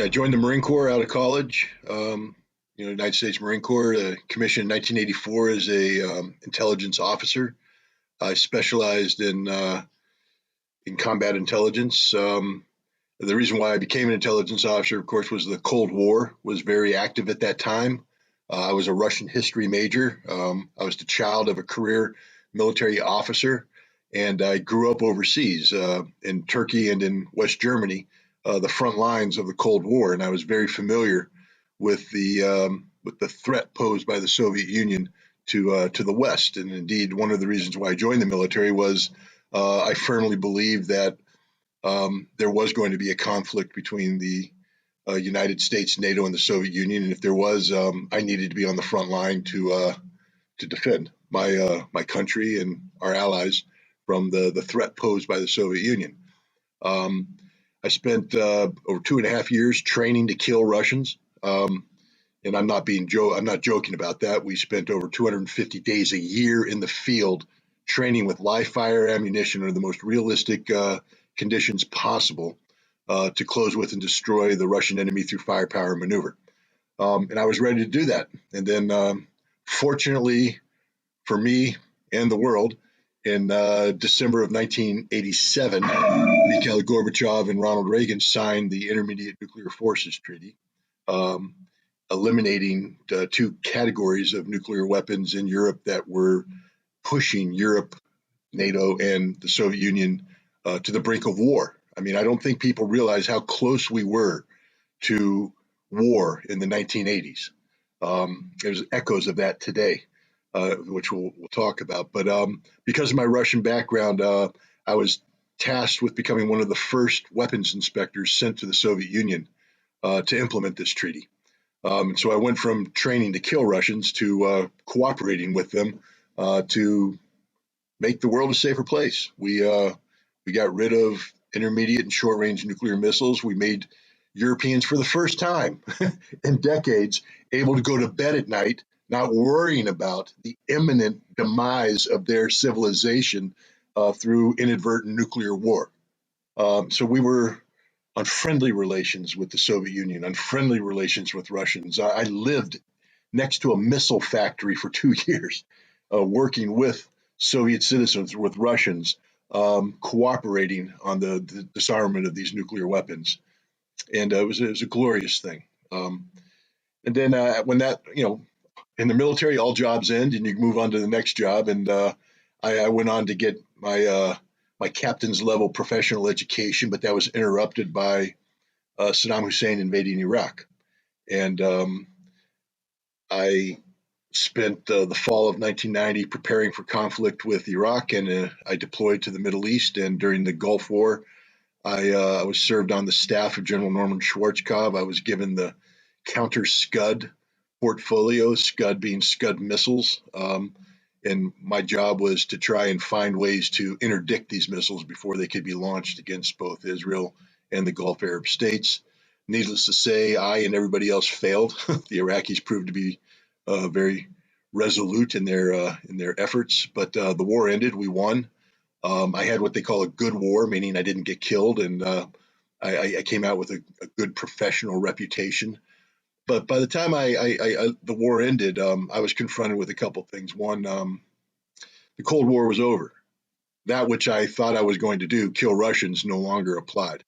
Yeah, I joined the Marine Corps out of college. United States Marine Corps, commissioned in 1984 as a intelligence officer. I specialized in combat intelligence. The reason why I became an intelligence officer, of course, was the Cold War was very active at that time. I was a Russian history major. I was the child of a career military officer, and I grew up overseas in Turkey and in West Germany, the front lines of the Cold War, and I was very familiar with the threat posed by the Soviet Union to the West. And indeed, one of the reasons why I joined the military was I firmly believed that there was going to be a conflict between the United States, NATO, and the Soviet Union. And if there was, I needed to be on the front line to defend my country and our allies from the threat posed by the Soviet Union. I spent over 2.5 years training to kill Russians. And I'm not joking about that. We spent over 250 days a year in the field training with live fire ammunition under the most realistic conditions possible to close with and destroy the Russian enemy through firepower and maneuver. And I was ready to do that. And then, fortunately for me and the world, in December of 1987, Mikhail Gorbachev and Ronald Reagan signed the Intermediate Nuclear Forces Treaty, eliminating two categories of nuclear weapons in Europe that were pushing Europe, NATO, and the Soviet Union to the brink of war. I mean, I don't think people realize how close we were to war in the 1980s. There's echoes of that today, which we'll talk about. But because of my Russian background, I was tasked with becoming one of the first weapons inspectors sent to the Soviet Union to implement this treaty. So I went from training to kill Russians to cooperating with them to make the world a safer place. We got rid of intermediate and short-range nuclear missiles. We made Europeans, for the first time in decades, able to go to bed at night not worrying about the imminent demise of their civilization through inadvertent nuclear war. So we were on friendly relations with the Soviet Union, on friendly relations with Russians. I lived next to a missile factory for 2 years, working with Soviet citizens, with Russians, cooperating on the disarmament of these nuclear weapons. And it was a glorious thing. And then when that, in the military, all jobs end and you move on to the next job. And I went on to get my captain's level professional education, but that was interrupted by Saddam Hussein invading Iraq. And I spent the fall of 1990 preparing for conflict with Iraq, and I deployed to the Middle East. And during the Gulf War, I was served on the staff of General Norman Schwarzkopf. I was given the counter Scud portfolio, Scud being Scud missiles. And my job was to try and find ways to interdict these missiles before they could be launched against both Israel and the Gulf Arab states. Needless to say, I and everybody else failed. The Iraqis proved to be very resolute in their efforts, but the war ended. We won. I had what they call a good war, meaning I didn't get killed, and I came out with a good professional reputation. But by the time the war ended, I was confronted with a couple things. One, the Cold War was over. That which I thought I was going to do, kill Russians, no longer applied.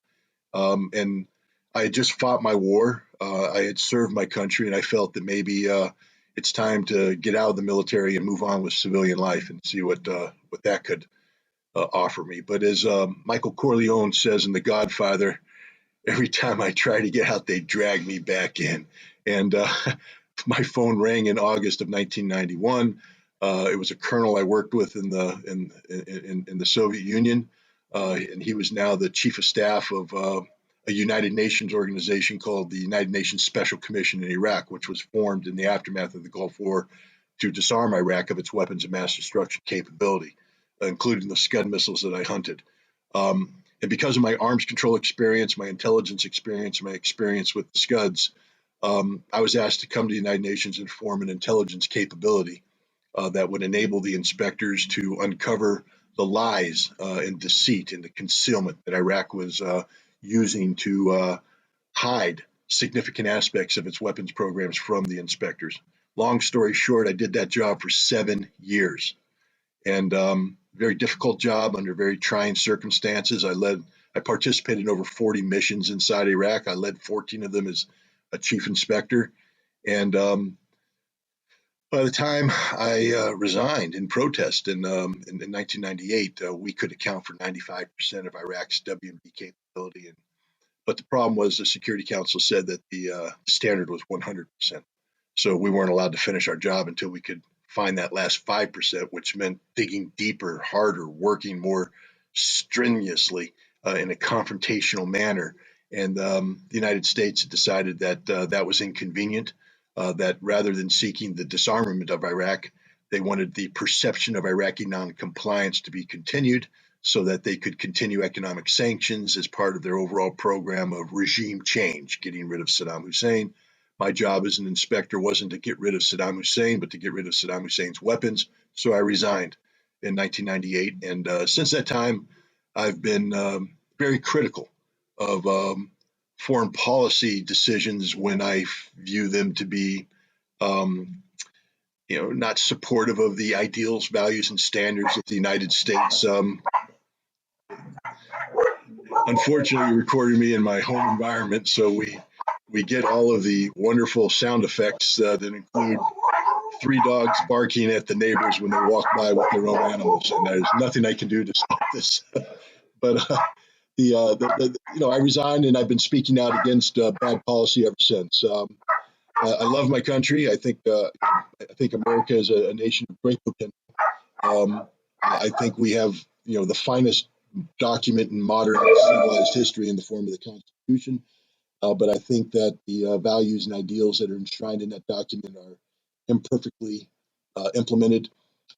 And I had just fought my war. I had served my country, and I felt that maybe it's time to get out of the military and move on with civilian life and see what that could offer me. But as Michael Corleone says in The Godfather, every time I try to get out, they drag me back in. And my phone rang in August of 1991. It was a colonel I worked with in the Soviet Union, and he was now the chief of staff of a United Nations organization called the United Nations Special Commission in Iraq, which was formed in the aftermath of the Gulf War to disarm Iraq of its weapons of mass destruction capability, including the Scud missiles that I hunted. And because of my arms control experience, my intelligence experience, my experience with the Scuds, I was asked to come to the United Nations and form an intelligence capability that would enable the inspectors to uncover the lies and deceit and the concealment that Iraq was using to hide significant aspects of its weapons programs from the inspectors. Long story short, I did that job for 7 years, and very difficult job under very trying circumstances. I participated in over 40 missions inside Iraq. I led 14 of them as a chief inspector, and by the time I resigned in protest in 1998, we could account for 95% of Iraq's WMD capability. But the problem was the Security Council said that the standard was 100%. So we weren't allowed to finish our job until we could find that last 5%, which meant digging deeper, harder, working more strenuously in a confrontational manner. And the United States decided that that was inconvenient, that rather than seeking the disarmament of Iraq, they wanted the perception of Iraqi noncompliance to be continued so that they could continue economic sanctions as part of their overall program of regime change, getting rid of Saddam Hussein. My job as an inspector wasn't to get rid of Saddam Hussein, but to get rid of Saddam Hussein's weapons. So I resigned in 1998. And since that time, I've been very critical of foreign policy decisions when I view them to be not supportive of the ideals, values, and standards of the United States. Unfortunately, you recorded me in my home environment, so we get all of the wonderful sound effects that include 3 dogs barking at the neighbors when they walk by with their own animals, and there's nothing I can do to stop this. But I resigned, and I've been speaking out against bad policy ever since. I love my country. I think America is a nation of great potential. I think we have the finest document in modern civilized history in the form of the Constitution. But I think that the values and ideals that are enshrined in that document are imperfectly implemented.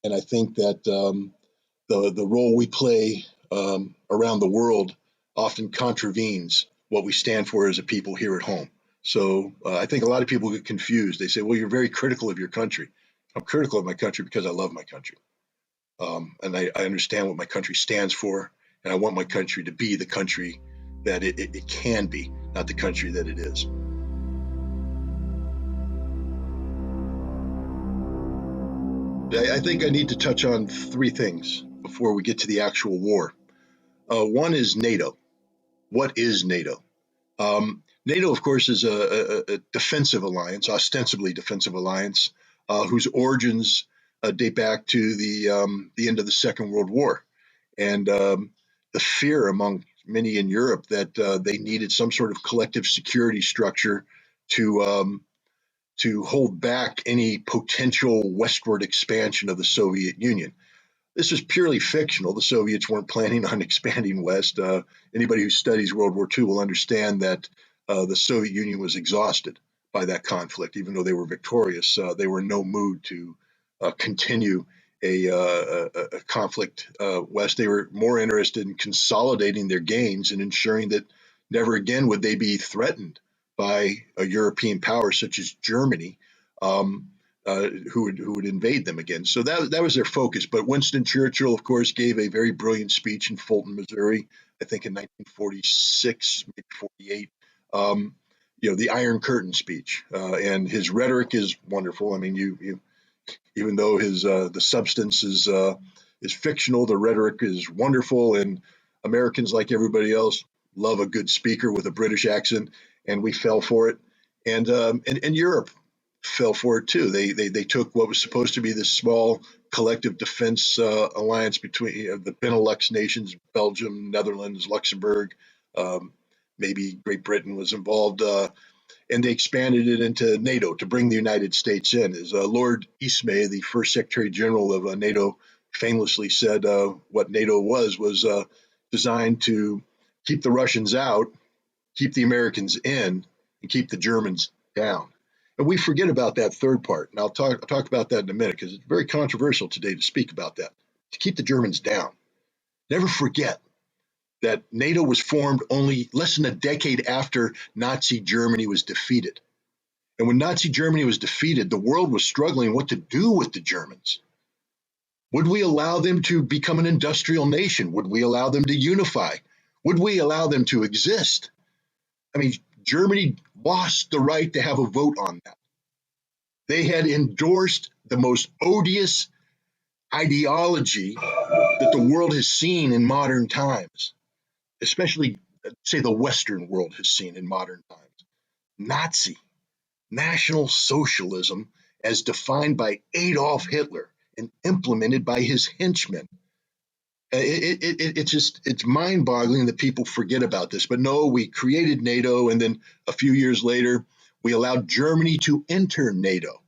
And I think that the role we play around the world often contravenes what we stand for as a people here at home. So I think a lot of people get confused. They say, well, you're very critical of your country. I'm critical of my country because I love my country. And I understand what my country stands for. And I want my country to be the country that it can be, not the country that it is. I think I need to touch on 3 things before we get to the actual war. One is NATO. What is NATO? NATO, of course, is a defensive alliance, ostensibly defensive alliance, whose origins date back to the end of the Second World War. And the fear among many in Europe that they needed some sort of collective security structure to hold back any potential westward expansion of the Soviet Union. This is purely fictional. The Soviets weren't planning on expanding west. Anybody who studies World War II will understand that the Soviet Union was exhausted by that conflict. Even though they were victorious, they were in no mood to continue a conflict west. They were more interested in consolidating their gains and ensuring that never again would they be threatened by a European power such as Germany, who would invade them again. So that was their focus. But Winston Churchill, of course, gave a very brilliant speech in Fulton, Missouri, I think in 1946, maybe 48. The Iron Curtain speech, and his rhetoric is wonderful. I mean, even though his the substance is fictional, the rhetoric is wonderful, and Americans, like everybody else, love a good speaker with a British accent, and we fell for it, and Europe fell for it too. They took what was supposed to be this small collective defense alliance between the Benelux nations, Belgium, Netherlands, Luxembourg, maybe Great Britain was involved. And they expanded it into NATO to bring the United States in. As Lord Ismay, the first Secretary General of NATO, famously said, what NATO was designed to keep the Russians out, keep the Americans in, and keep the Germans down. And we forget about that third part. And I'll talk about that in a minute because it's very controversial today to speak about that. To keep the Germans down. Never forget that NATO was formed only less than a decade after Nazi Germany was defeated. And when Nazi Germany was defeated, the world was struggling what to do with the Germans. Would we allow them to become an industrial nation? Would we allow them to unify? Would we allow them to exist? I mean, Germany lost the right to have a vote on that. They had endorsed the most odious ideology that the world has seen in modern times, especially, say, the Western world has seen in modern times. Nazi, National Socialism, as defined by Adolf Hitler and implemented by his henchmen. It's mind boggling that people forget about this. But no, we created NATO, and then a few years later, we allowed Germany to enter NATO.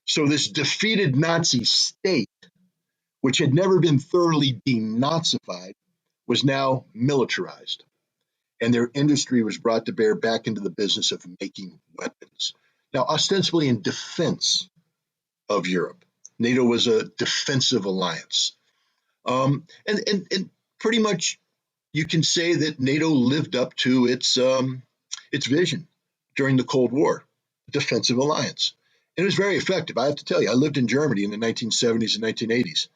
So this defeated Nazi state, which had never been thoroughly denazified, was now militarized. And their industry was brought to bear back into the business of making weapons. Now, ostensibly in defense of Europe. NATO was a defensive alliance. And pretty much you can say that NATO lived up to its vision during the Cold War, defensive alliance. And it was very effective. I have to tell you, I lived in Germany in the 1970s and 1980s,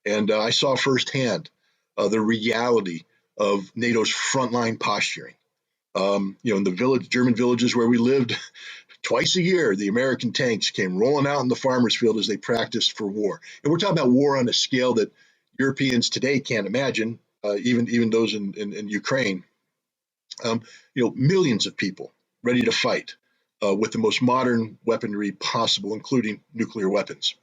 and I saw firsthand the reality of NATO's frontline posturing. In the German villages where we lived, twice a year, the American tanks came rolling out in the farmer's field as they practiced for war. And we're talking about war on a scale that Europeans today can't imagine, even those in Ukraine. Millions of people ready to fight with the most modern weaponry possible, including nuclear weapons.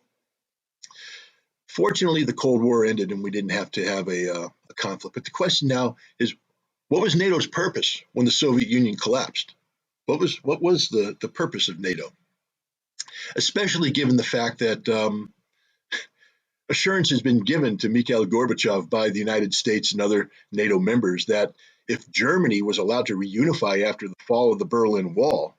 Fortunately, the Cold War ended and we didn't have to have a conflict. But the question now is, what was NATO's purpose when the Soviet Union collapsed? What was the purpose of NATO? Especially given the fact that assurance has been given to Mikhail Gorbachev by the United States and other NATO members that if Germany was allowed to reunify after the fall of the Berlin Wall,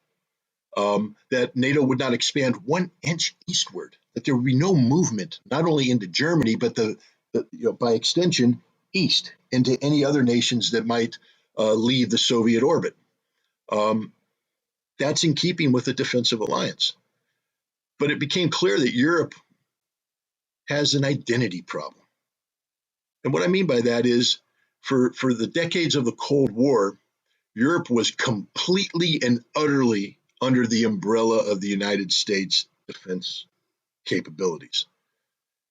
that NATO would not expand 1 inch eastward, that there would be no movement, not only into Germany, but by extension, east into any other nations that might leave the Soviet orbit. That's in keeping with the defensive alliance. But it became clear that Europe has an identity problem. And what I mean by that is, for the decades of the Cold War, Europe was completely and utterly under the umbrella of the United States defense capabilities.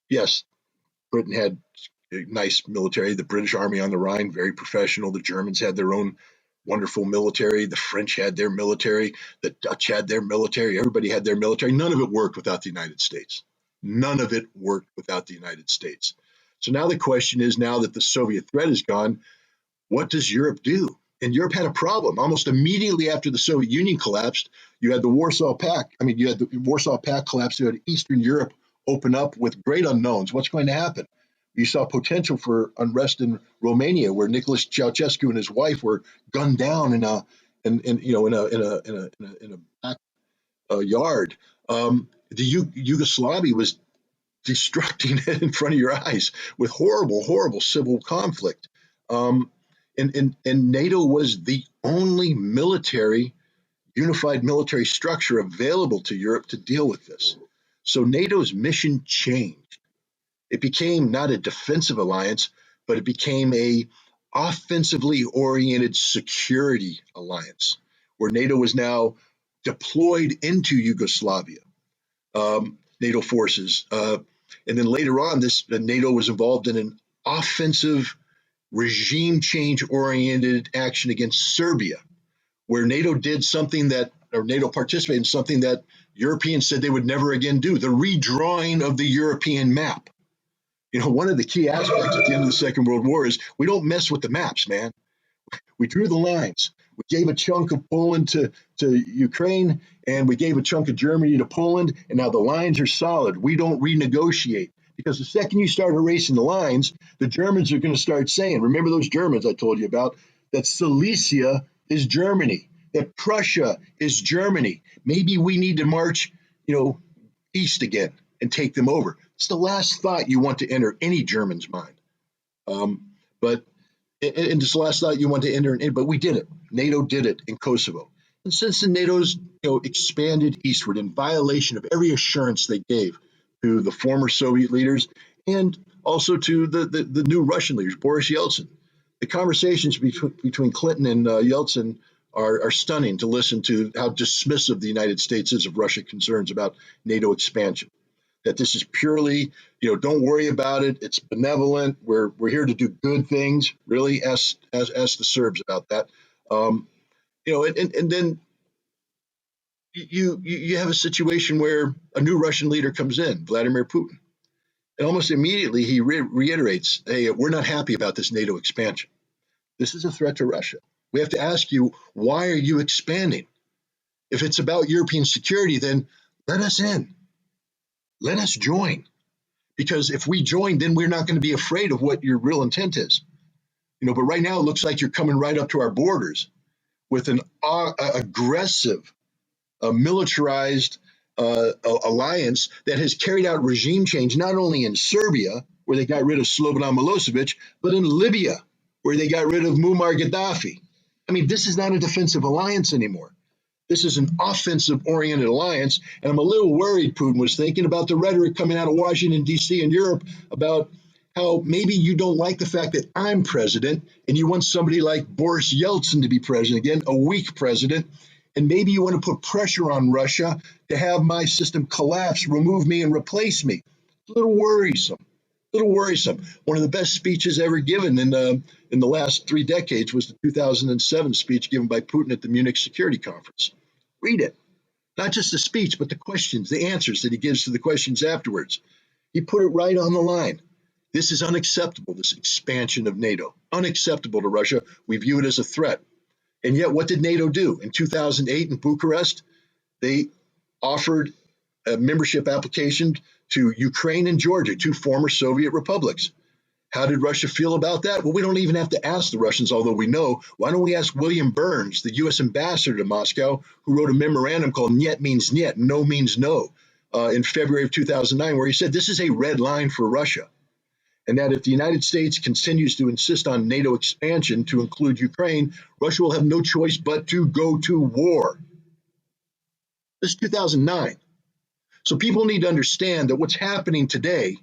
Yes, Britain had a nice military, the British Army on the Rhine, very professional. The Germans had their own wonderful military. The French had their military. The Dutch had their military. Everybody had their military. None of it worked without the United States. None of it worked without the United States. So now the question is, now that the Soviet threat is gone, what does Europe do? And Europe had a problem. Almost immediately after the Soviet Union collapsed, you had the Warsaw Pact. You had the Warsaw Pact collapse. You had Eastern Europe open up with great unknowns. What's going to happen? You saw potential for unrest in Romania, where Nicholas Ceausescu and his wife were gunned down in a back yard. The Yugoslavia was destructing it in front of your eyes with horrible civil conflict. And NATO was the only unified military structure available to Europe to deal with this. So NATO's mission changed. It became not a defensive alliance, but it became a offensively oriented security alliance, where NATO was now deployed into Yugoslavia, NATO forces. And then later on, NATO was involved in an offensive regime change oriented action against Serbia, where NATO participated in something that Europeans said they would never again do, the redrawing of the European map. One of the key aspects at the end of the Second World War is we don't mess with the maps, man. We drew the lines. We gave a chunk of Poland to Ukraine, and we gave a chunk of Germany to Poland, and now the lines are solid. We don't renegotiate. Because the second you start erasing the lines, the Germans are going to start saying, remember those Germans I told you about, that Silesia is Germany, that Prussia is Germany. Maybe we need to march, east again and take them over. It's the last thought you want to enter any German's mind. But it's the last thought you want to enter, but we did it. NATO did it in Kosovo. And since then, NATO's expanded eastward in violation of every assurance they gave to the former Soviet leaders and also to the new Russian leaders, Boris Yeltsin. The conversations between Clinton and Yeltsin are stunning to listen to how dismissive the United States is of Russia concerns about NATO expansion. That this is purely, don't worry about it. It's benevolent. We're here to do good things. Really, ask the Serbs about that. And then you have a situation where a new Russian leader comes in, Vladimir Putin, and almost immediately he reiterates, "Hey, we're not happy about this NATO expansion. This is a threat to Russia. We have to ask you, why are you expanding? If it's about European security, then let us in. Let us join. Because if we join, then we're not going to be afraid of what your real intent is. But right now it looks like you're coming right up to our borders with an aggressive, militarized alliance that has carried out regime change, not only in Serbia, where they got rid of Slobodan Milosevic, but in Libya, where they got rid of Muammar Gaddafi. I mean, this is not a defensive alliance anymore. This is an offensive-oriented alliance, and I'm a little worried, Putin was thinking, about the rhetoric coming out of Washington, D.C. and Europe about how maybe you don't like the fact that I'm president and you want somebody like Boris Yeltsin to be president again, a weak president, and maybe you want to put pressure on Russia to have my system collapse, remove me, and replace me. It's a little worrisome. One of the best speeches ever given in the last 3 decades was the 2007 speech given by Putin at the Munich Security Conference. Read it. Not just the speech, but the questions, the answers that he gives to the questions afterwards. He put it right on the line. This is unacceptable, this expansion of NATO. Unacceptable to Russia. We view it as a threat. And yet, what did NATO do? In 2008 in Bucharest, they offered a membership application to Ukraine and Georgia, 2 former Soviet republics. How did Russia feel about that? Well, we don't even have to ask the Russians, although we know. Why don't we ask William Burns, the U.S. ambassador to Moscow, who wrote a memorandum called Niet means Niet, no means no, in February of 2009, where he said this is a red line for Russia, and that if the United States continues to insist on NATO expansion to include Ukraine, Russia will have no choice but to go to war. This is 2009. So people need to understand that what's happening today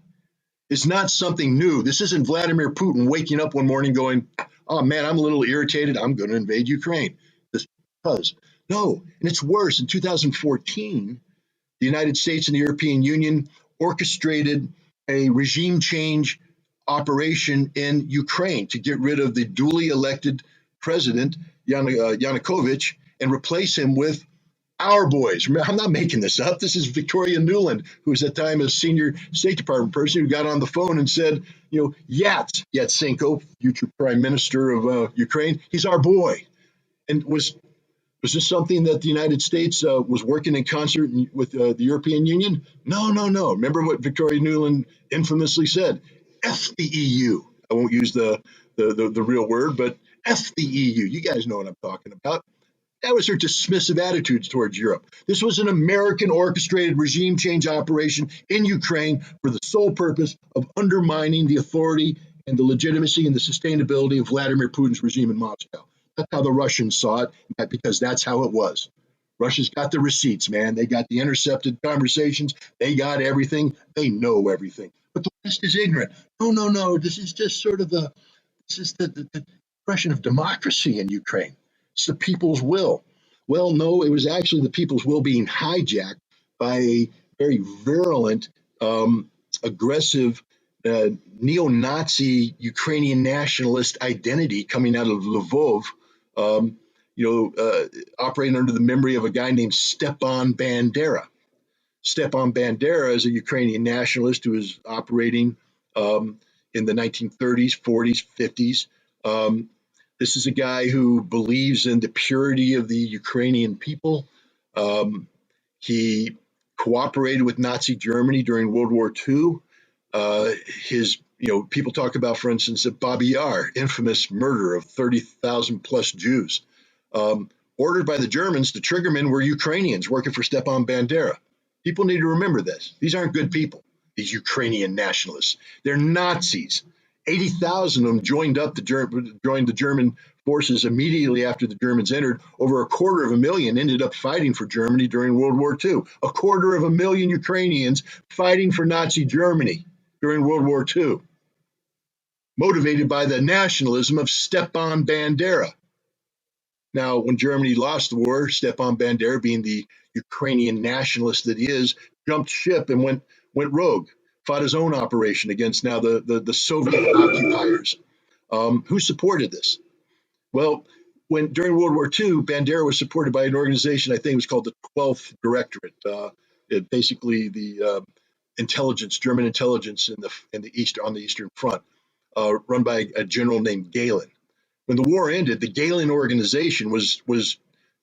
is not something new. This isn't Vladimir Putin waking up one morning going, oh man, I'm a little irritated, I'm going to invade Ukraine. This because. No, and it's worse. In 2014, the United States and the European Union orchestrated a regime change operation in Ukraine to get rid of the duly elected president, Yanukovych, and replace him with our boys. Remember, I'm not making this up. This is Victoria Nuland, who was at the time a senior State Department person who got on the phone and said, Yatsenko, future prime minister of Ukraine, he's our boy. And was this something that the United States was working in concert with the European Union? No. Remember what Victoria Nuland infamously said? F the EU. I won't use the real word, but F the EU. You guys know what I'm talking about. That was her dismissive attitudes towards Europe. This was an American orchestrated regime change operation in Ukraine for the sole purpose of undermining the authority and the legitimacy and the sustainability of Vladimir Putin's regime in Moscow. That's how the Russians saw it, because that's how it was. Russia's got the receipts, man. They got the intercepted conversations. They got everything. They know everything. But the West is ignorant. No. This is just sort of the expression of democracy in Ukraine. It's the people's will. Well, no, it was actually the people's will being hijacked by a very virulent, aggressive, neo-Nazi Ukrainian nationalist identity coming out of Lvov, operating under the memory of a guy named Stepan Bandera. Stepan Bandera is a Ukrainian nationalist who was operating in the 1930s, 40s, 50s. This is a guy who believes in the purity of the Ukrainian people. He cooperated with Nazi Germany during World War II. People talk about, for instance, the Babi Yar, infamous murder of 30,000 plus Jews. Ordered by the Germans, the triggermen were Ukrainians working for Stepan Bandera. People need to remember this. These aren't good people, these Ukrainian nationalists. They're Nazis. 80,000 of them joined the German forces immediately after the Germans entered. Over 250,000 ended up fighting for Germany during World War II. 250,000 Ukrainians fighting for Nazi Germany during World War II, motivated by the nationalism of Stepan Bandera. Now, when Germany lost the war, Stepan Bandera, being the Ukrainian nationalist that he is, jumped ship and went rogue, fought his own operation against now the Soviet occupiers. Who supported this? Well, when during World War II, Bandera was supported by an organization I think it was called the 12th Directorate. Basically, the intelligence, German intelligence in the east on the Eastern Front, run by a general named Gehlen. When the war ended, the Gehlen organization was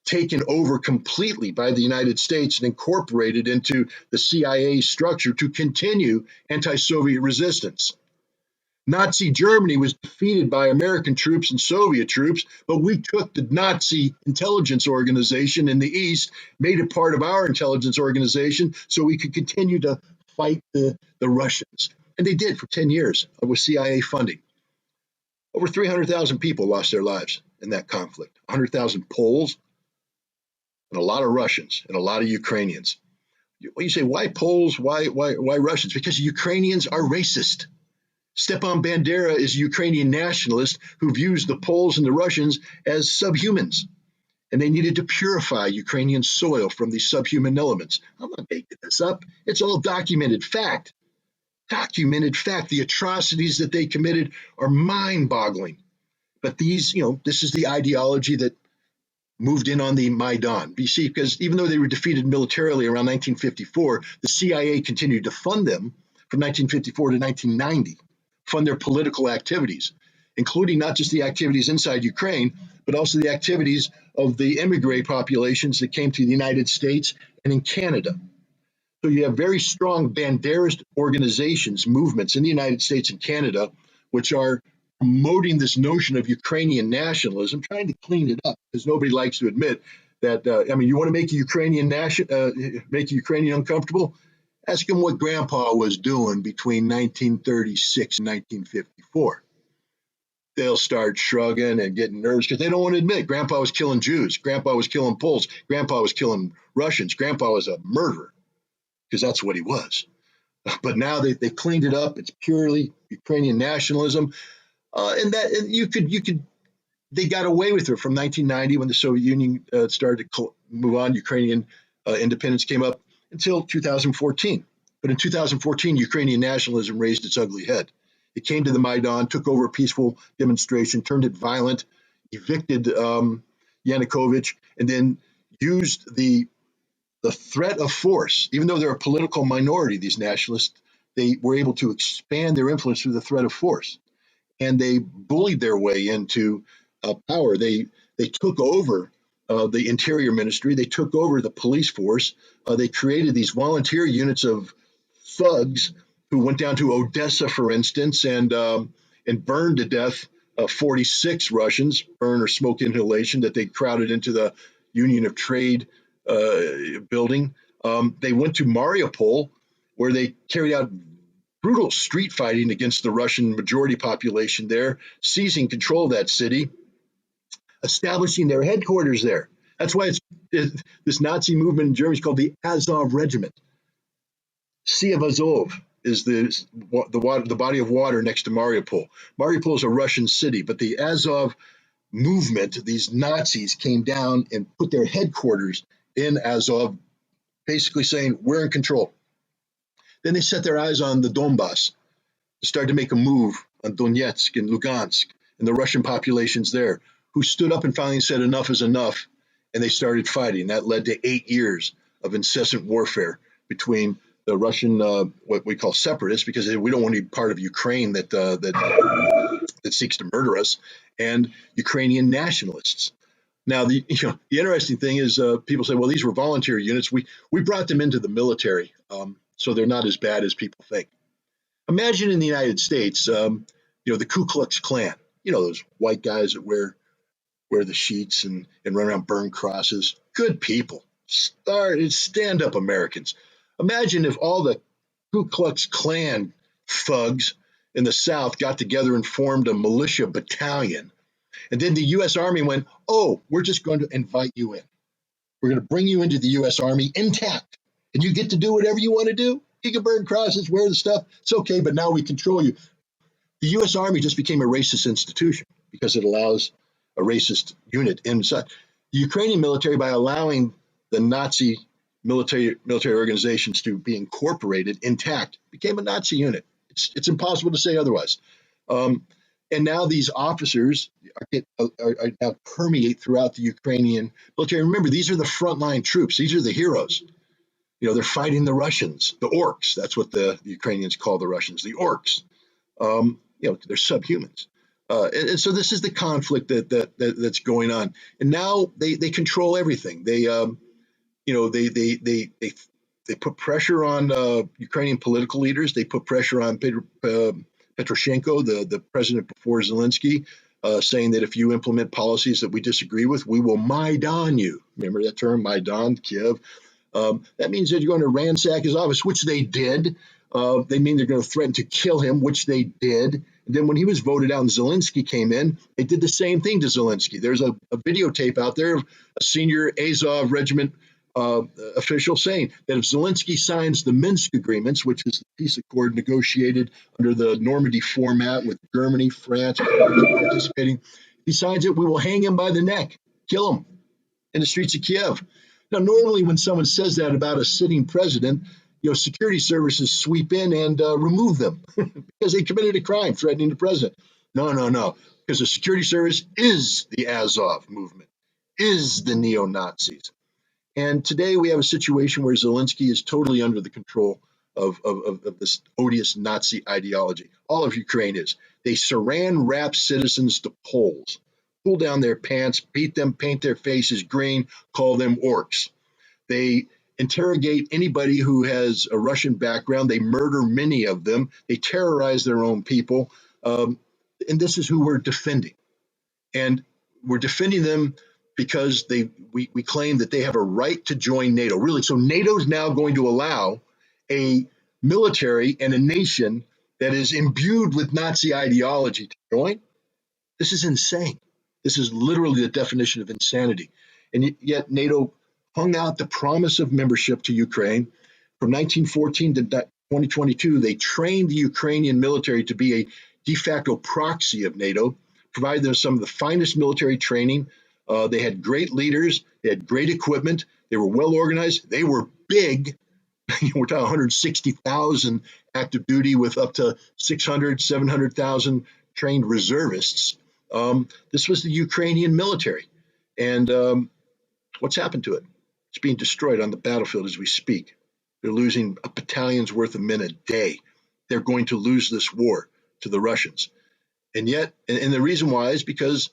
taken over completely by the United States and incorporated into the CIA structure to continue anti-Soviet resistance. Nazi Germany was defeated by American troops and Soviet troops, but we took the Nazi intelligence organization in the East, made it part of our intelligence organization so we could continue to fight the Russians. And they did for 10 years with CIA funding. Over 300,000 people lost their lives in that conflict, 100,000 Poles and a lot of Russians and a lot of Ukrainians. You say, why Poles? Why Russians? Because Ukrainians are racist. Stepan Bandera is a Ukrainian nationalist who views the Poles and the Russians as subhumans, and they needed to purify Ukrainian soil from these subhuman elements. I'm not making this up. It's all documented fact. Documented fact. The atrocities that they committed are mind-boggling. But these, this is the ideology that moved in on the Maidan. You see, because even though they were defeated militarily around 1954, the CIA continued to fund them from 1954 to 1990. Fund their political activities, including not just the activities inside Ukraine, but also the activities of the immigrant populations that came to the United States and in Canada. So you have very strong Banderist organizations, movements in the United States and Canada, which are promoting this notion of Ukrainian nationalism, trying to clean it up, because nobody likes to admit that. You want to make a Ukrainian uncomfortable? Ask him what Grandpa was doing between 1936 and 1954. They'll start shrugging and getting nervous because they don't want to admit Grandpa was killing Jews, Grandpa was killing Poles, Grandpa was killing Russians, Grandpa was a murderer, because that's what he was. But now they cleaned it up. It's purely Ukrainian nationalism, they got away with it from 1990 when the Soviet Union started to move on. Ukrainian independence came up until 2014. But in 2014, Ukrainian nationalism raised its ugly head. It came to the Maidan, took over a peaceful demonstration, turned it violent, evicted Yanukovych, and then used the threat of force. Even though they're a political minority, these nationalists, they were able to expand their influence through the threat of force. And they bullied their way into power. They took over the Interior Ministry. They took over the police force. They created these volunteer units of thugs who went down to Odessa, for instance, and burned to death 46 Russians, burn or smoke inhalation, that they crowded into the Union of Trade building. They went to Mariupol, where they carried out brutal street fighting against the Russian majority population there, seizing control of that city, establishing their headquarters there. That's why this Nazi movement in Germany is called the Azov Regiment. Sea of Azov is the body of water next to Mariupol. Mariupol is a Russian city, but the Azov movement, these Nazis came down and put their headquarters in Azov, basically saying, we're in control. Then they set their eyes on the Donbass, started to make a move on Donetsk and Lugansk and the Russian populations there, who stood up and finally said enough is enough, and they started fighting. That led to 8 years of incessant warfare between the Russian, what we call separatists, because we don't want to be part of Ukraine that seeks to murder us, and Ukrainian nationalists. Now, the interesting thing is people say, well, these were volunteer units. We brought them into the military, so they're not as bad as people think. Imagine in the United States, the Ku Klux Klan, those white guys that wear the sheets and run around, burn crosses. Good people, stand-up Americans. Imagine if all the Ku Klux Klan thugs in the South got together and formed a militia battalion. And then the U.S. Army went, oh, we're just going to invite you in. We're going to bring you into the U.S. Army intact. And you get to do whatever you want to do. You can burn crosses, wear the stuff. It's okay, but now we control you. The U.S. Army just became a racist institution because it allows a racist unit inside. The Ukrainian military, by allowing the Nazi military organizations to be incorporated intact, became a Nazi unit. It's impossible to say otherwise. Um, and now these officers are now permeate throughout the Ukrainian military. Remember, these are the frontline troops. These are the heroes. They're fighting the Russians, the orcs. That's what the Ukrainians call the Russians, the orcs. They're subhumans. And so this is the conflict that's going on. And now they control everything. They put pressure on Ukrainian political leaders. They put pressure on Petroshenko, the president before Zelensky, saying that if you implement policies that we disagree with, we will Maidan you. Remember that term, Maidan, Kiev? That means that you're going to ransack his office, which they did. They mean they're going to threaten to kill him, which they did. And then when he was voted out and Zelensky came in, they did the same thing to Zelensky. There's a videotape out there of a senior Azov regiment official saying that if Zelensky signs the Minsk agreements, which is the peace accord negotiated under the Normandy format with Germany, France participating, if he signs it, we will hang him by the neck, kill him in the streets of Kiev. Now, normally when someone says that about a sitting president, security services sweep in and remove them because they committed a crime threatening the president. No, because the security service is the Azov movement, is the neo-Nazis. And today we have a situation where Zelensky is totally under the control of this odious Nazi ideology. All of Ukraine is. They saran wrap citizens to poles, pull down their pants, beat them, paint their faces green, call them orcs. They interrogate anybody who has a Russian background. They murder many of them. They terrorize their own people. And this is who we're defending. And we're defending them because we claim that they have a right to join NATO. Really, so NATO is now going to allow a military and a nation that is imbued with Nazi ideology to join. This is insane. This is literally the definition of insanity. And yet NATO hung out the promise of membership to Ukraine. From 1914 to 2022, they trained the Ukrainian military to be a de facto proxy of NATO, provided them some of the finest military training. They had great leaders. They had great equipment. They were well organized. They were big. We're talking 160,000 active duty with up to 600, 700,000 trained reservists. This was the Ukrainian military. And what's happened to it? It's being destroyed on the battlefield as we speak. They're losing a battalion's worth of men a day. They're going to lose this war to the Russians. And yet, and the reason why is because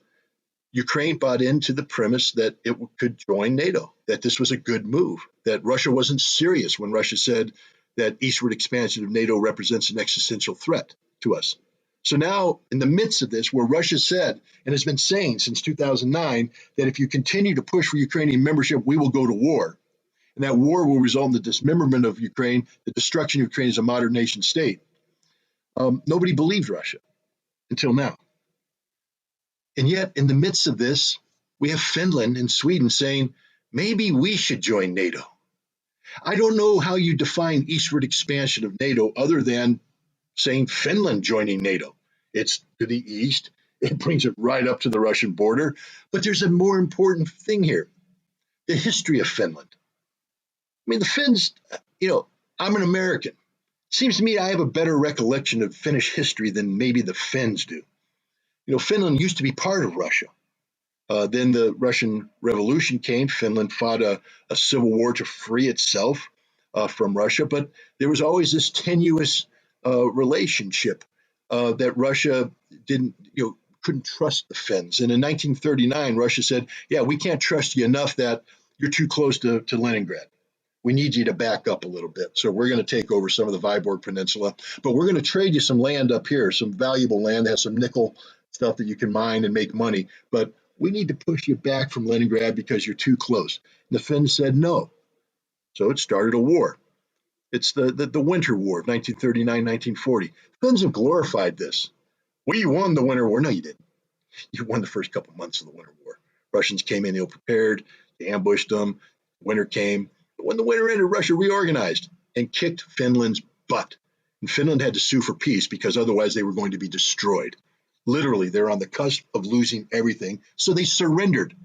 Ukraine bought into the premise that it could join NATO, that this was a good move, that Russia wasn't serious when Russia said that eastward expansion of NATO represents an existential threat to us. So now, in the midst of this, where Russia said, and has been saying since 2009, that if you continue to push for Ukrainian membership, we will go to war. And that war will result in the dismemberment of Ukraine, the destruction of Ukraine as a modern nation state. Nobody believed Russia until now. And yet, in the midst of this, we have Finland and Sweden saying, maybe we should join NATO. I don't know how you define eastward expansion of NATO other than saying Finland joining NATO. It's to the east. It brings it right up to the Russian border. But there's a more important thing here, the history of Finland. I mean, the Finns, I'm an American. Seems to me I have a better recollection of Finnish history than maybe the Finns do. Finland used to be part of Russia. Then the Russian Revolution came. Finland fought a civil war to free itself from Russia. But there was always this tenuous relationship that Russia couldn't trust the Finns. And in 1939, Russia said, yeah, we can't trust you enough that you're too close to Leningrad. We need you to back up a little bit. So we're going to take over some of the Vyborg Peninsula, but we're going to trade you some land up here, some valuable land that has some nickel stuff that you can mine and make money. But we need to push you back from Leningrad because you're too close. And the Finns said no. So it started a war. It's the Winter War of 1939, 1940. Finns have glorified this. We won the Winter War. No, you didn't. You won the first couple months of the Winter War. Russians came in ill-prepared. They ambushed them. Winter came. But when the winter ended, Russia reorganized and kicked Finland's butt. And Finland had to sue for peace because otherwise they were going to be destroyed, Literally, they're on the cusp of losing everything. So they surrendered.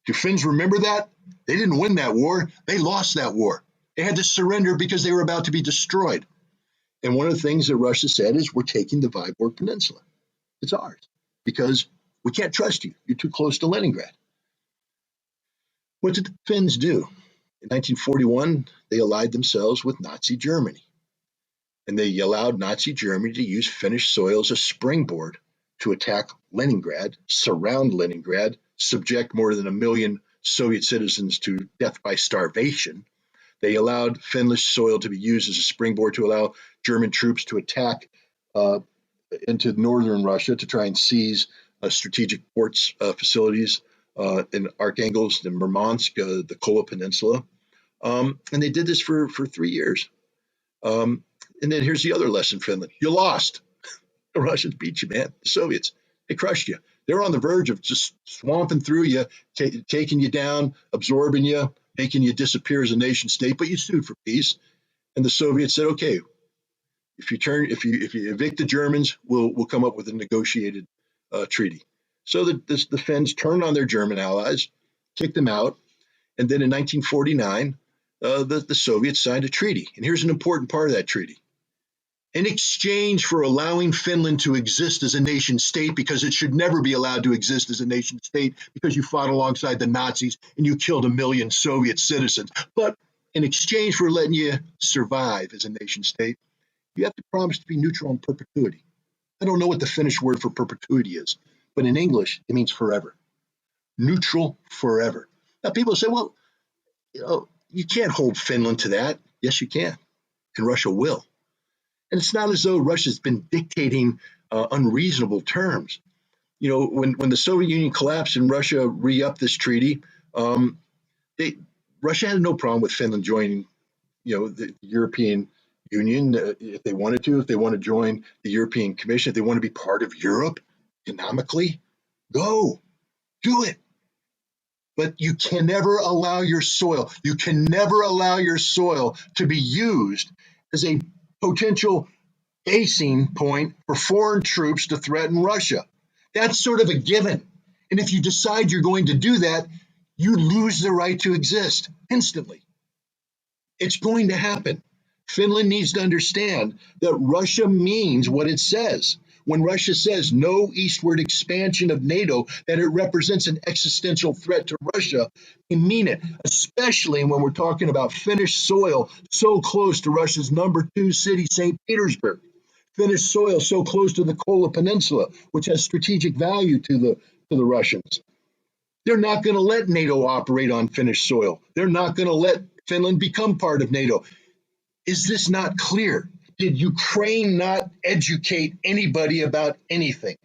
Do Finns remember that? They didn't win that war. They lost that war. They had to surrender because they were about to be destroyed. And one of the things that Russia said is, we're taking the Vyborg Peninsula. It's ours because we can't trust you. You're too close to Leningrad. What did the Finns do? In 1941, they allied themselves with Nazi Germany. And they allowed Nazi Germany to use Finnish soil as a springboard to attack Leningrad, surround Leningrad, subject more than 1 million Soviet citizens to death by starvation. They allowed Finnish soil to be used as a springboard to allow German troops to attack into northern Russia to try and seize strategic ports facilities in Archangels and Murmansk, the Kola Peninsula. And they did this for 3 years. And then here's the other lesson, Finland. You lost. The Russians beat you, man. The Soviets, they crushed you. They're on the verge of just swamping through you, taking you down, absorbing you, making you disappear as a nation state, but you sued for peace. And the Soviets said, okay, if you evict the Germans, we'll come up with a negotiated treaty. So the Finns turned on their German allies, kicked them out, and then in 1949, the Soviets signed a treaty. And here's an important part of that treaty. In exchange for allowing Finland to exist as a nation state, because it should never be allowed to exist as a nation state because you fought alongside the Nazis and you killed 1 million Soviet citizens. But in exchange for letting you survive as a nation state, you have to promise to be neutral in perpetuity. I don't know what the Finnish word for perpetuity is, but in English, it means forever. Neutral forever. Now, people say, well, you can't hold Finland to that. Yes, you can, and Russia will. And it's not as though Russia's been dictating unreasonable terms. When the Soviet Union collapsed and Russia re-upped this treaty, Russia had no problem with Finland joining, the European Union if they wanted to. If they want to join the European Commission, if they want to be part of Europe economically, go do it. But you can never allow your soil. You can never allow your soil to be used as a potential basing point for foreign troops to threaten Russia. That's sort of a given. And if you decide you're going to do that, you lose the right to exist instantly. It's going to happen. Finland needs to understand that Russia means what it says. When Russia says no eastward expansion of NATO, that it represents an existential threat to Russia, they mean it, especially when we're talking about Finnish soil so close to Russia's #2 city, St. Petersburg. Finnish soil so close to the Kola Peninsula, which has strategic value to the Russians. They're not going to let NATO operate on Finnish soil. They're not going to let Finland become part of NATO. Is this not clear? Did Ukraine not educate anybody about anything?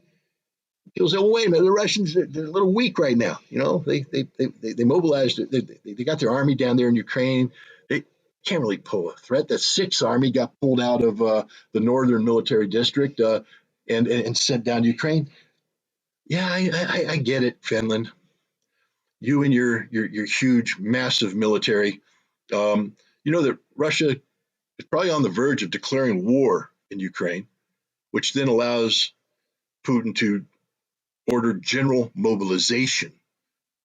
People say, well, wait a minute, the Russians, they're a little weak right now. They mobilized, they got their army down there in Ukraine. They can't really pull a threat. The 6th Army got pulled out of the Northern Military District and sent down to Ukraine. Yeah, I get it, Finland. You and your huge, massive military. That Russia is probably on the verge of declaring war in Ukraine, which then allows Putin to order general mobilization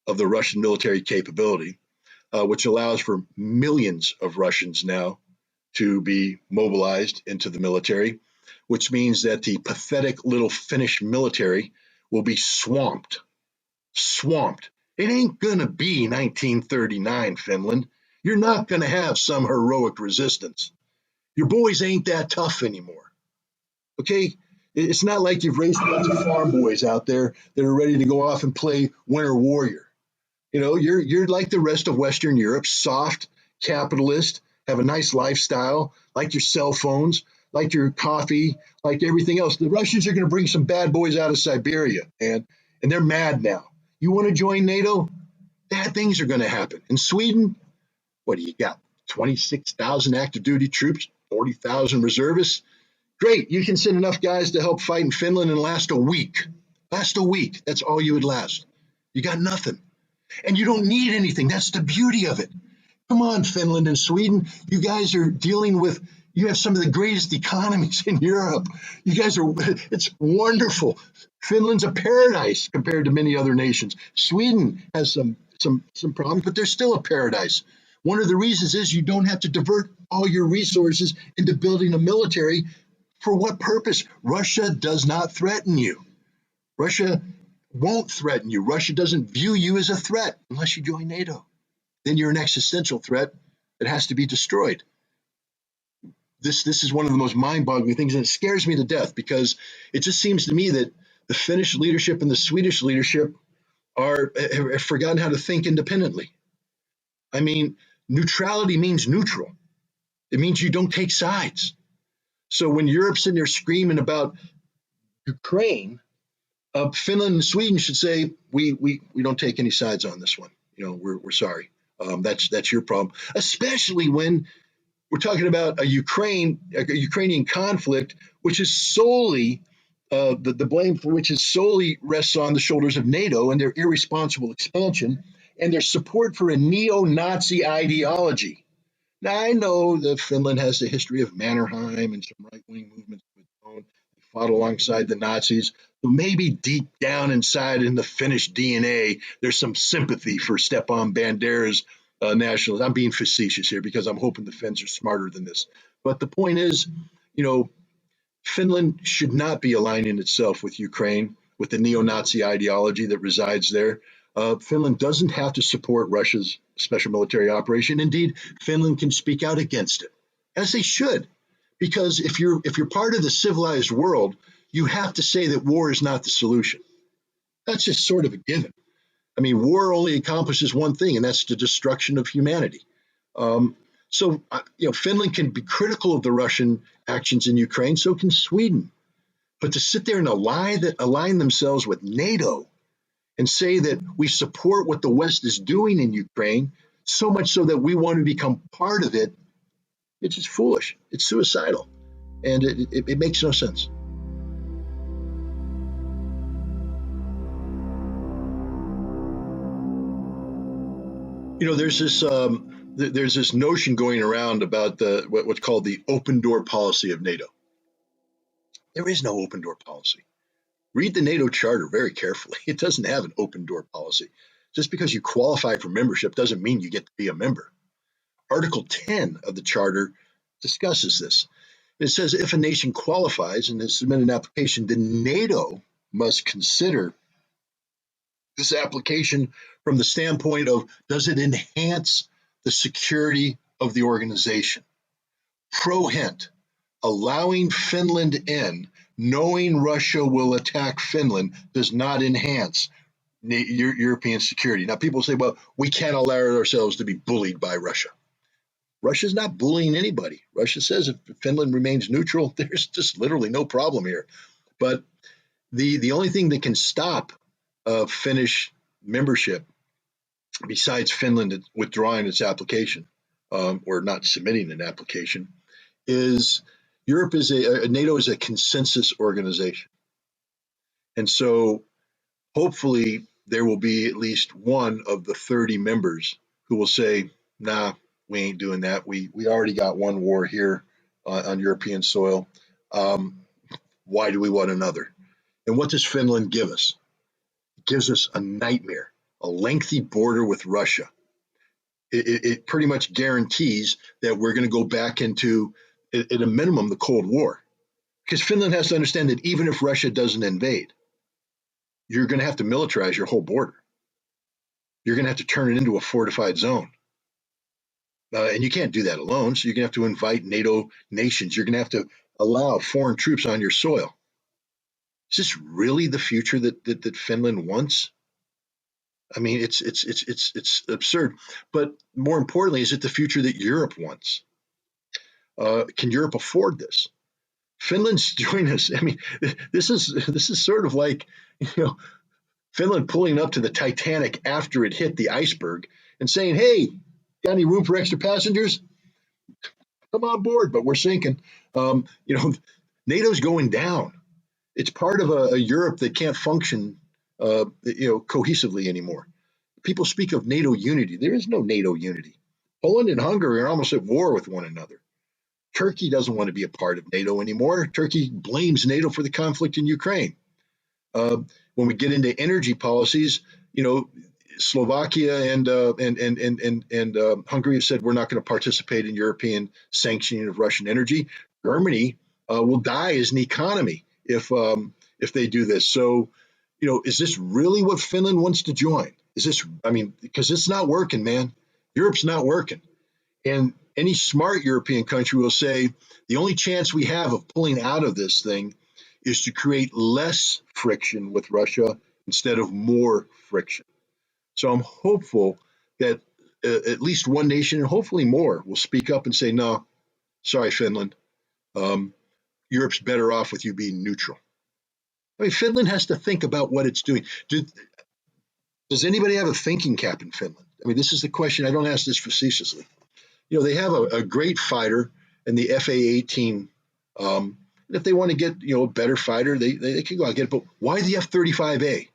of the Russian military capability, which allows for millions of Russians now to be mobilized into the military, which means that the pathetic little Finnish military will be swamped. It ain't going to be 1939, Finland. You're not going to have some heroic resistance. Your boys ain't that tough anymore. Okay? It's not like you've raised a bunch of farm boys out there that are ready to go off and play Winter Warrior. You're like the rest of Western Europe, soft, capitalist, have a nice lifestyle, like your cell phones, like your coffee, like everything else. The Russians are going to bring some bad boys out of Siberia, and they're mad now. You want to join NATO? Bad things are going to happen. In Sweden, what do you got? 26,000 active duty troops, 40,000 reservists. Great. You can send enough guys to help fight in Finland and last a week. Last a week. That's all you would last. You got nothing. And you don't need anything. That's the beauty of it. Come on, Finland and Sweden. You guys are dealing with, You have some of the greatest economies in Europe. You guys are, it's wonderful. Finland's a paradise compared to many other nations. Sweden has some problems, but they're still a paradise. One of the reasons is you don't have to divert all your resources into building a military. For what purpose? Russia does not threaten you. Russia won't threaten you. Russia doesn't view you as a threat unless you join NATO. Then you're an existential threat that has to be destroyed. This is one of the most mind-boggling things, and it scares me to death because it just seems to me that the Finnish leadership and the Swedish leadership have forgotten how to think independently. I mean, neutrality means neutral. It means you don't take sides. So when Europe's in there screaming about Ukraine, Finland and Sweden should say we don't take any sides on this one. We're sorry. That's your problem, especially when we're talking about a Ukrainian conflict, which is solely the blame for which is solely rests on the shoulders of NATO and their irresponsible expansion and their support for a neo-Nazi ideology. Now, I know that Finland has a history of Mannerheim and some right-wing movements of its own. They fought alongside the Nazis. So maybe deep down inside in the Finnish DNA, there's some sympathy for Stepan Bandera's nationalism. I'm being facetious here because I'm hoping the Finns are smarter than this. But the point is, Finland should not be aligning itself with Ukraine, with the neo-Nazi ideology that resides there. Finland doesn't have to support Russia's special military operation. Indeed, Finland can speak out against it, as they should, because if you're part of the civilized world, you have to say that war is not the solution. That's just sort of a given. I mean, war only accomplishes one thing, and that's the destruction of humanity. Finland can be critical of the Russian actions in Ukraine. So can Sweden. But to sit there and align themselves with NATO and say that we support what the West is doing in Ukraine, so much so that we want to become part of it, it's just foolish. It's suicidal. And it makes no sense. There's this notion going around about what's called the open door policy of NATO. There is no open door policy. Read the NATO charter very carefully. It doesn't have an open door policy. Just because you qualify for membership doesn't mean you get to be a member. Article 10 of the charter discusses this. It says if a nation qualifies and has submitted an application, then NATO must consider this application from the standpoint of, does it enhance the security of the organization? Pro hint, allowing Finland in, knowing Russia will attack Finland, does not enhance European security. Now, people say, well, we can't allow ourselves to be bullied by Russia. Russia's not bullying anybody. Russia says if Finland remains neutral, there's just literally no problem here. But the only thing that can stop Finnish membership, besides Finland withdrawing its application or not submitting an application, is NATO is a consensus organization. And so hopefully there will be at least one of the 30 members who will say, nah, we ain't doing that. We already got one war here on European soil. Why do we want another? And what does Finland give us? It gives us a nightmare, a lengthy border with Russia. It pretty much guarantees that we're going to go back into, at a minimum, the Cold War. Because Finland has to understand that even if Russia doesn't invade, you're going to have to militarize your whole border. You're going to have to turn it into a fortified zone. And you can't do that alone. So you're going to have to invite NATO nations. You're going to have to allow foreign troops on your soil. Is this really the future that Finland wants? I mean, it's absurd. But more importantly, is it the future that Europe wants? Can Europe afford this? Finland's doing this. I mean, this is sort of like, Finland pulling up to the Titanic after it hit the iceberg and saying, hey, got any room for extra passengers? Come on board, but we're sinking. NATO's going down. It's part of a Europe that can't function, cohesively anymore. People speak of NATO unity. There is no NATO unity. Poland and Hungary are almost at war with one another. Turkey doesn't want to be a part of NATO anymore. Turkey blames NATO for the conflict in Ukraine. Uh, when we get into energy policies, you know, Slovakia and Hungary have said we're not going to participate in European sanctioning of Russian energy. Germany will die as an economy if they do this. So, you know, is this really what Finland wants to join? Is this? I mean, because it's not working, man. Europe's not working. And any smart European country will say the only chance we have of pulling out of this thing is to create less friction with Russia instead of more friction. So I'm hopeful that at least one nation, and hopefully more, will speak up and say, no, sorry, Finland, um, Europe's better off with you being neutral. I mean, Finland has to think about what it's doing. Does anybody have a thinking cap in Finland? I mean, this is the question. I don't ask this facetiously. You know, they have a great fighter in the FA-18. And if they want to get, you know, a better fighter, they can go out and get it. But why the F-35A?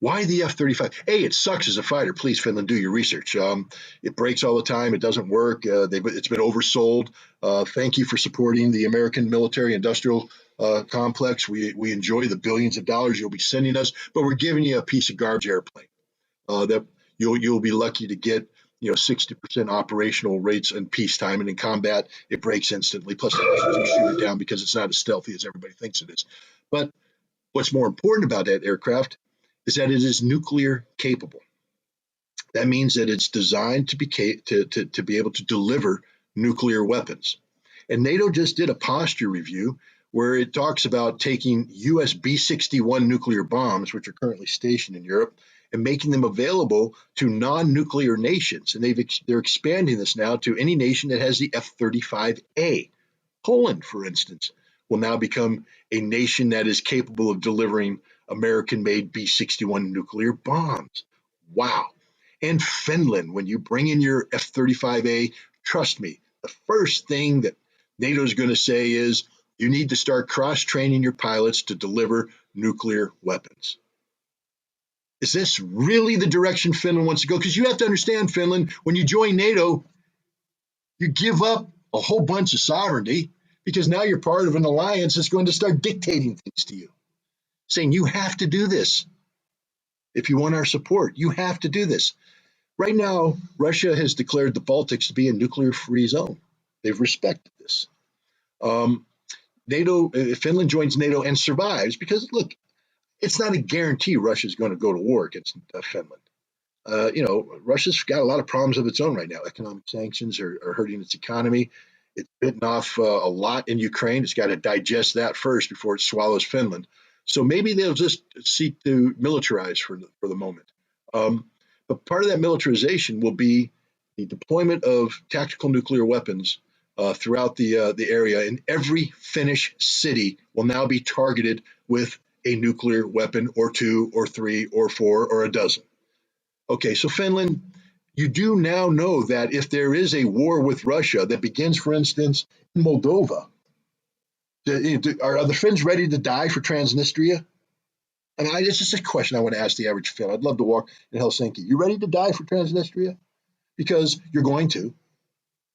Why the F-35? A, it sucks as a fighter. Please, Finland, do your research. It breaks all the time. It doesn't work. It's been oversold. Thank you for supporting the American military-industrial complex. We enjoy the billions of dollars you'll be sending us, but we're giving you a piece of garbage airplane that you'll be lucky to get. You know, 60% operational rates in peacetime, and in combat, it breaks instantly. Plus, the Russians shoot it down because it's not as stealthy as everybody thinks it is. But what's more important about that aircraft is that it is nuclear capable. That means that it's designed to be able to deliver nuclear weapons. And NATO just did a posture review where it talks about taking US B-61 nuclear bombs, which are currently stationed in Europe, and making them available to non-nuclear nations. And they're expanding this now to any nation that has the F-35A. Poland, for instance, will now become a nation that is capable of delivering American-made B-61 nuclear bombs. Wow. And Finland, when you bring in your F-35A, trust me, the first thing that NATO is going to say is you need to start cross-training your pilots to deliver nuclear weapons. Is this really the direction Finland wants to go? Because you have to understand, Finland, when you join NATO, you give up a whole bunch of sovereignty because now you're part of an alliance that's going to start dictating things to you, saying you have to do this. If you want our support, you have to do this. Right now, Russia has declared the Baltics to be a nuclear-free zone. They've respected this. Finland joins NATO and survives because, look, it's not a guarantee Russia's going to go to war against Finland. Russia's got a lot of problems of its own right now. Economic sanctions are hurting its economy. It's bitten off a lot in Ukraine. It's got to digest that first before it swallows Finland. So maybe they'll just seek to militarize for the moment. But part of that militarization will be the deployment of tactical nuclear weapons throughout the area, and every Finnish city will now be targeted with a nuclear weapon or two or three or four or a dozen. Okay, so Finland, you do now know that if there is a war with Russia that begins, for instance, in Moldova, are the Finns ready to die for Transnistria? I mean, it's just a question I want to ask the average Finn. I'd love to walk in Helsinki. You ready to die for Transnistria? Because you're going to.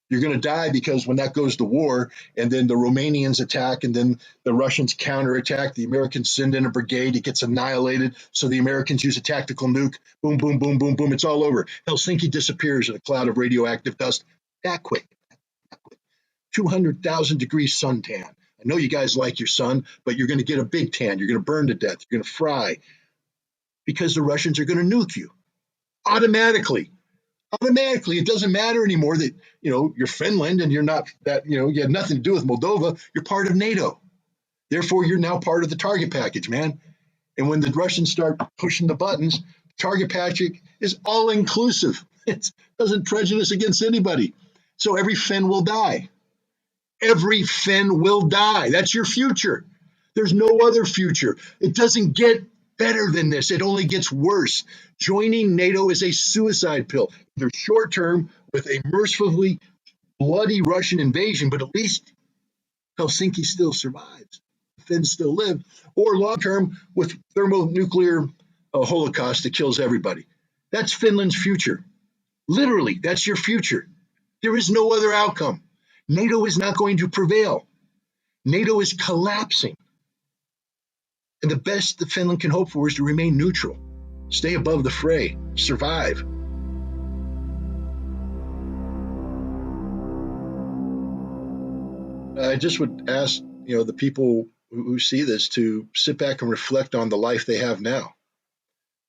You're going to die because when that goes to war and then the Romanians attack and then the Russians counterattack, the Americans send in a brigade, it gets annihilated. So the Americans use a tactical nuke. Boom, boom, boom, boom, boom. It's all over. Helsinki disappears in a cloud of radioactive dust. That quick. 200,000 degree suntan. I know you guys like your sun, but you're going to get a big tan. You're going to burn to death. You're going to fry because the Russians are going to nuke you automatically. It doesn't matter anymore that you're Finland and you're not that you had nothing to do with Moldova. You're part of NATO, therefore you're now part of the target package, man. And when the Russians start pushing the buttons, the target package is all inclusive. It doesn't prejudice against anybody. So every Finn will die. Every Finn will die. That's your future. There's no other future. It doesn't get better than this. It only gets worse. Joining NATO is a suicide pill. Either short term with a mercifully bloody Russian invasion, but at least Helsinki still survives. The Finns still live. Or long term with thermonuclear holocaust that kills everybody. That's Finland's future. Literally, that's your future. There is no other outcome. NATO is not going to prevail. NATO is collapsing. And the best that Finland can hope for is to remain neutral, stay above the fray, survive. I just would ask, the people who see this to sit back and reflect on the life they have now,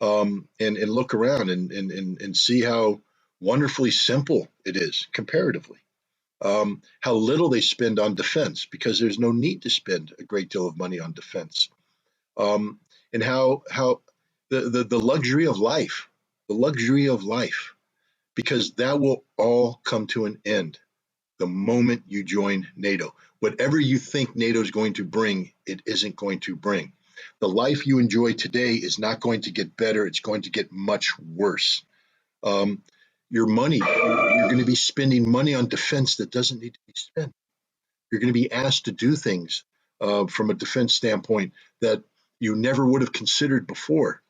and look around and see how wonderfully simple it is comparatively. How little they spend on defense because there's no need to spend a great deal of money on defense, and how the luxury of life, because that will all come to an end the moment you join NATO. Whatever you think NATO is going to bring, it isn't going to bring. The life you enjoy today is not going to get better. It's going to get much worse. Your money, you're going to be spending money on defense that doesn't need to be spent. You're going to be asked to do things from a defense standpoint that you never would have considered before.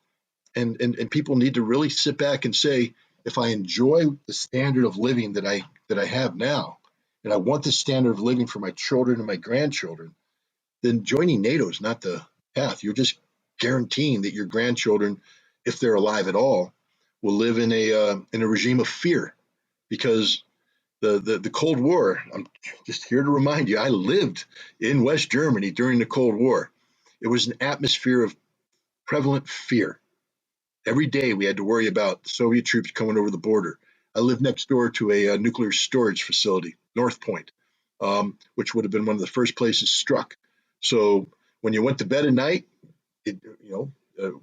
And people need to really sit back and say, if I enjoy the standard of living that I have now, and I want this standard of living for my children and my grandchildren, then joining NATO is not the path. You're just guaranteeing that your grandchildren, if they're alive at all, will live in a regime of fear, because the Cold War. I'm just here to remind you, I lived in West Germany during the Cold War. It was an atmosphere of prevalent fear. Every day we had to worry about Soviet troops coming over the border. I lived next door to a nuclear storage facility, North Point, which would have been one of the first places struck. So when you went to bed at night,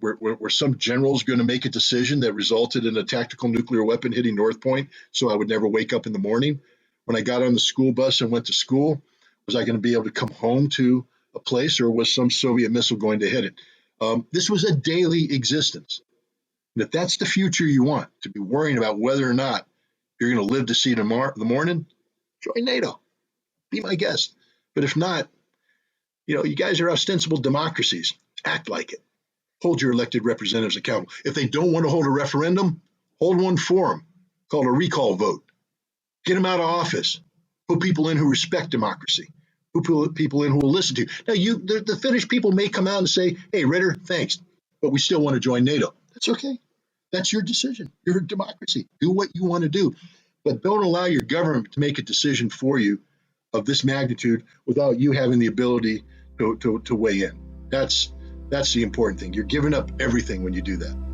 were some generals going to make a decision that resulted in a tactical nuclear weapon hitting North Point so I would never wake up in the morning? When I got on the school bus and went to school, was I going to be able to come home to a place, or was some Soviet missile going to hit it? This was a daily existence. And if that's the future you want, to be worrying about whether or not you're going to live to see the morning, join NATO. Be my guest. But if not, you guys are ostensible democracies. Act like it. Hold your elected representatives accountable. If they don't want to hold a referendum, hold one for them, called a recall vote. Get them out of office. Put people in who respect democracy. Put people in who will listen to you. Now, the Finnish people may come out and say, hey, Ritter, thanks, but we still want to join NATO. That's okay. That's your decision. You're a democracy. Do what you want to do. But don't allow your government to make a decision for you of this magnitude without you having the ability to weigh in. That's the important thing. You're giving up everything when you do that.